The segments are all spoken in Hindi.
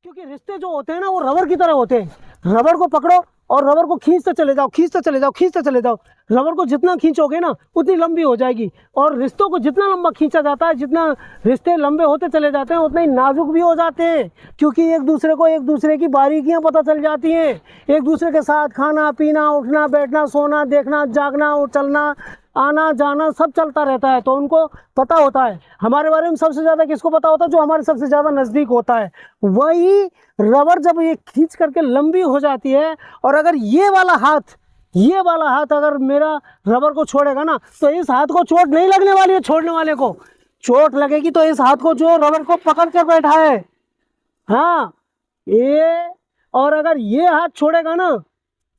क्योंकि रिश्ते जो होते हैं ना वो रबर की तरह होते हैं। रबर को पकड़ो और रबर को खींचते चले जाओ, खींचते चले जाओ, खींचते चले जाओ। रबर को जितना खींचोगे ना उतनी लंबी हो जाएगी, और रिश्तों को जितना लंबा खींचा जाता है, जितना रिश्ते लंबे होते चले जाते हैं उतने ही नाजुक भी हो जाते हैं। क्योंकि एक दूसरे को एक दूसरे की बारीकियां पता चल जाती हैं। एक दूसरे के साथ खाना पीना, उठना बैठना, सोना, देखना, जागना और चलना, आना जाना सब चलता रहता है, तो उनको पता होता है हमारे बारे में। सबसे ज़्यादा किसको पता होता है? जो हमारे सबसे ज़्यादा नज़दीक होता है। वही रबर जब ये खींच करके लंबी हो जाती है, और अगर ये वाला हाथ अगर मेरा रबर को छोड़ेगा ना, तो इस हाथ को चोट नहीं लगने वाली है। छोड़ने वाले को चोट लगेगी तो इस हाथ को जो रबर को पकड़ कर बैठा है, हाँ ये। और अगर ये हाथ छोड़ेगा ना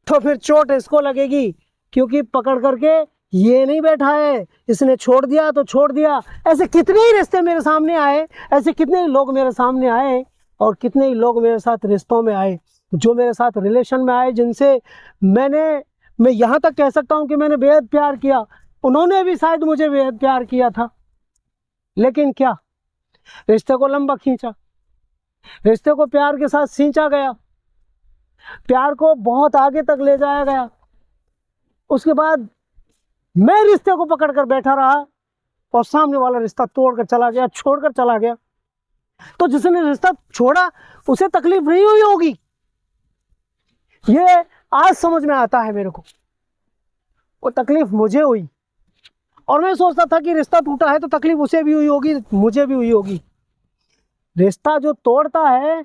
तो फिर चोट इसको लगेगी, क्योंकि पकड़ करके ये नहीं बैठा है, इसने छोड़ दिया तो छोड़ दिया। ऐसे कितने ही रिश्ते मेरे सामने आए, ऐसे कितने ही लोग मेरे सामने आए, और कितने ही लोग मेरे साथ रिश्तों में आए, जो मेरे साथ रिलेशन में आए, जिनसे मैं यहाँ तक कह सकता हूँ कि मैंने बेहद प्यार किया। उन्होंने भी शायद मुझे बेहद प्यार किया था, लेकिन क्या, रिश्ते को लंबा खींचा, रिश्ते को प्यार के साथ सींचा गया, प्यार को बहुत आगे तक ले जाया गया। उसके बाद मैं रिश्ते को पकड़ कर बैठा रहा, और सामने वाला रिश्ता तोड़कर चला गया, छोड़कर चला गया। तो जिसने रिश्ता छोड़ा उसे तकलीफ नहीं हुई होगी, ये आज समझ में आता है मेरे को। वो तकलीफ मुझे हुई, और मैं सोचता था कि रिश्ता टूटा है तो तकलीफ उसे भी हुई होगी, मुझे भी हुई होगी। रिश्ता जो तोड़ता है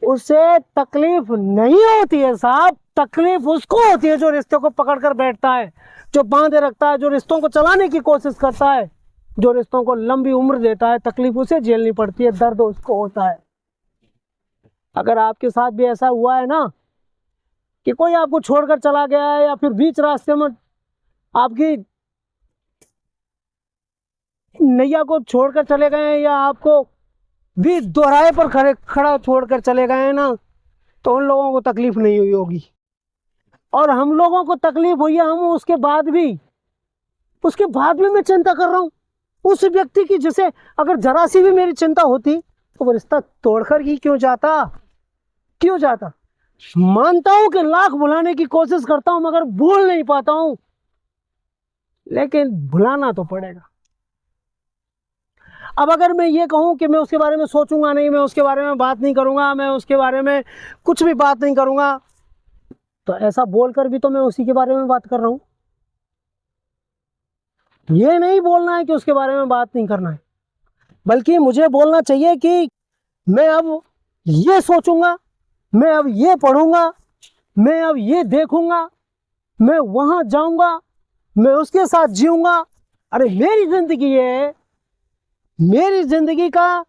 उसे तकलीफ नहीं होती है साहब, तकलीफ उसको होती है जो रिश्ते को पकड़ कर बैठता है, जो बांधे रखता है, जो रिश्तों को चलाने की कोशिश करता है, जो रिश्तों को लंबी उम्र देता है। तकलीफ उसे झेलनी पड़ती है, दर्द उसको होता है। अगर आपके साथ भी ऐसा हुआ है ना कि कोई आपको छोड़कर चला गया है, या फिर बीच रास्ते में आपकी नैया को छोड़कर चले गए हैं, या आपको भी दोराहे पर खड़ा छोड़कर चले गए हैं ना, तो उन लोगों को तकलीफ नहीं हुई होगी। और हम लोगों को तकलीफ हुई है, हम उसके बाद भी मैं चिंता कर रहा हूँ उस व्यक्ति की, जिसे अगर जरा सी भी मेरी चिंता होती तो वो रिश्ता तोड़कर ही क्यों जाता। मानता हूं कि लाख भुलाने की कोशिश करता हूं, मगर भूल नहीं पाता हूं, लेकिन भुलाना तो पड़ेगा। अब अगर मैं ये कहूं कि मैं उसके बारे में सोचूंगा नहीं, मैं उसके बारे में बात नहीं करूंगा, मैं उसके बारे में कुछ भी बात नहीं करूंगा, तो ऐसा बोलकर भी तो मैं उसी के बारे में बात कर रहा हूं। ये नहीं बोलना है कि उसके बारे में बात नहीं करना है, बल्कि मुझे बोलना चाहिए कि मैं अब ये सोचूंगा, मैं अब ये पढ़ूंगा, मैं अब ये देखूंगा, मैं वहां जाऊंगा, मैं उसके साथ जीऊंगा। अरे मेरी जिंदगी है, मेरी जिंदगी का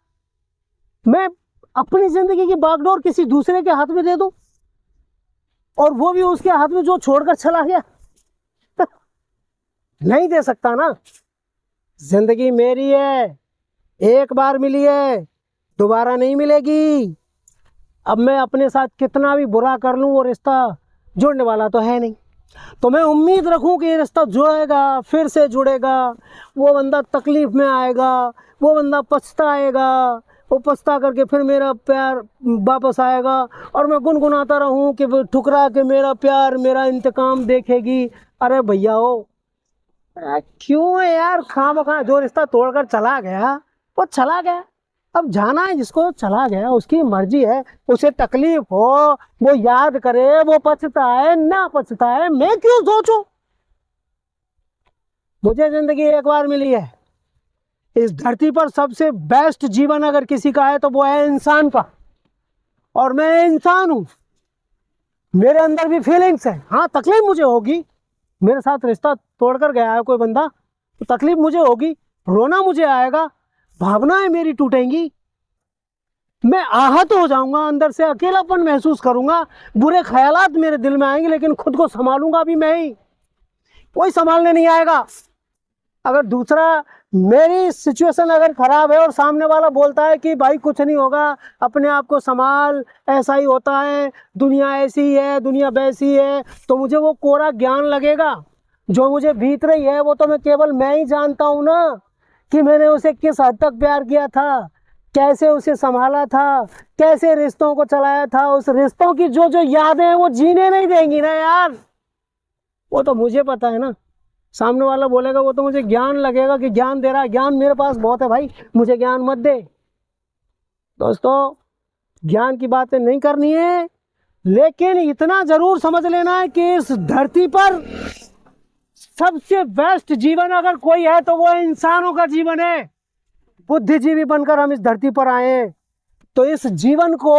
मैं अपनी जिंदगी की बागडोर किसी दूसरे के हाथ में दे दूं, और वो भी उसके हाथ में जो छोड़कर चला गया। नहीं दे सकता ना। जिंदगी मेरी है, एक बार मिली है, दोबारा नहीं मिलेगी। अब मैं अपने साथ कितना भी बुरा कर लूं, वो रिश्ता जुड़ने वाला तो है नहीं। तो मैं उम्मीद रखूं कि ये रिश्ता जुड़ेगा, फिर से जुड़ेगा, वो बंदा तकलीफ में आएगा, वो बंदा पछताएगा, वो पछता करके फिर मेरा प्यार वापस आएगा, और मैं गुनगुनाता रहूं कि वो ठुकरा के मेरा प्यार, मेरा इंतकाम देखेगी। अरे भैया हो, क्यों है यार खामखा। जो रिश्ता तोड़कर चला गया वो चला गया, अब जाना है जिसको, चला गया, उसकी मर्जी है। उसे तकलीफ हो, वो याद करे, वो पछताए ना पछताए, मैं क्यों सोचूं। मुझे जिंदगी एक बार मिली है। इस धरती पर सबसे बेस्ट जीवन अगर किसी का है तो वो है इंसान का, और मैं इंसान हूं, मेरे अंदर भी फीलिंग्स है। हाँ, तकलीफ मुझे होगी, मेरे साथ रिश्ता तोड़कर गया है कोई बंदा तो तकलीफ मुझे होगी, रोना मुझे आएगा, भावनाएं मेरी टूटेंगी, मैं आहत हो जाऊंगा, अंदर से अकेलापन महसूस करूंगा, बुरे ख्यालात मेरे दिल में आएंगे, लेकिन खुद को संभालूंगा भी मैं ही, कोई संभालने नहीं आएगा। अगर दूसरा, मेरी सिचुएशन अगर खराब है और सामने वाला बोलता है कि भाई कुछ नहीं होगा, अपने आप को संभाल, ऐसा ही होता है, दुनिया ऐसी है, दुनिया वैसी है, तो मुझे वो कोरा ज्ञान लगेगा। जो मुझे भीतर ही है वो तो मैं केवल मैं ही जानता हूँ ना, कि मैंने उसे किस हद तक प्यार किया था, कैसे उसे संभाला था, कैसे रिश्तों को चलाया था, उस रिश्तों की जो जो यादें हैं वो जीने नहीं देंगी ना यार। वो तो मुझे पता है ना, सामने वाला बोलेगा वो तो मुझे ज्ञान लगेगा कि ज्ञान दे रहा है, ज्ञान मेरे पास बहुत है भाई, मुझे ज्ञान मत दे। दोस्तों, ज्ञान की बातें नहीं करनी है, लेकिन इतना जरूर समझ लेना है कि इस धरती पर सबसे बेस्ट जीवन अगर कोई है तो वो इंसानों का जीवन है। बुद्धिजीवी बनकर हम इस धरती पर आए हैं, तो इस जीवन को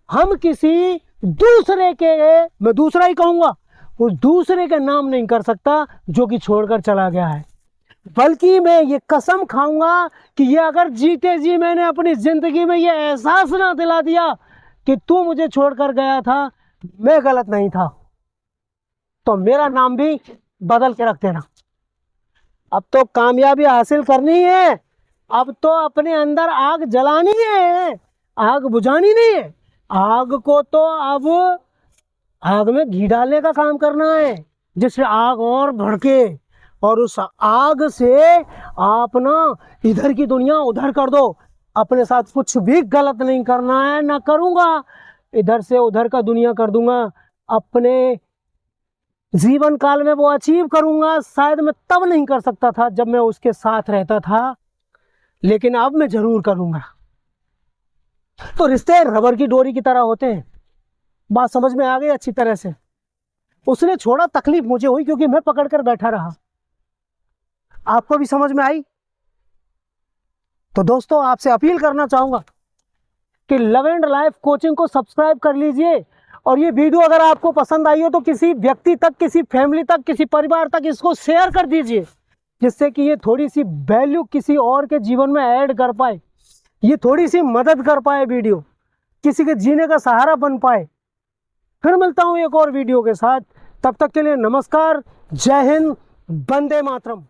हम किसी दूसरे के, मैं दूसरा ही कहूंगा, उस दूसरे के नाम नहीं कर सकता जो कि छोड़कर चला गया है, बल्कि मैं ये कसम खाऊंगा कि ये अगर जीते जी मैंने अपनी जिंदगी में ये एहसास ना दिला दिया कि तू मुझे छोड़कर गया था, मैं गलत नहीं था, तो मेरा नाम भी बदल के रख देना। अब तो कामयाबी हासिल करनी है, अब तो अपने अंदर आग जलानी है, आग बुझानी नहीं है। आग को तो अब आग में घी डालने का काम करना है, जिससे आग और भड़के, और उस आग से आप ना इधर की दुनिया उधर कर दो। अपने साथ कुछ भी गलत नहीं करना है, ना करूँगा, इधर से उधर का दुनिया कर दूंगा। अपने जीवन काल में वो अचीव करूंगा, शायद मैं तब नहीं कर सकता था जब मैं उसके साथ रहता था, लेकिन अब मैं जरूर करूंगा। तो रिश्ते रबर की डोरी की तरह होते हैं। बात समझ में आ गई अच्छी तरह से? उसने छोड़ा, तकलीफ मुझे हुई क्योंकि मैं पकड़ कर बैठा रहा। आपको भी समझ में आई? तो दोस्तों, आपसे अपील करना चाहूंगा कि लव एंड लाइफ कोचिंग को सब्सक्राइब कर लीजिए, और ये वीडियो अगर आपको पसंद आई हो तो किसी व्यक्ति तक, किसी फैमिली तक, किसी परिवार तक इसको शेयर कर दीजिए, जिससे कि ये थोड़ी सी वैल्यू किसी और के जीवन में ऐड कर पाए, ये थोड़ी सी मदद कर पाए, वीडियो किसी के जीने का सहारा बन पाए। फिर मिलता हूँ एक और वीडियो के साथ, तब तक के लिए नमस्कार, जय हिंद, वंदे मातरम।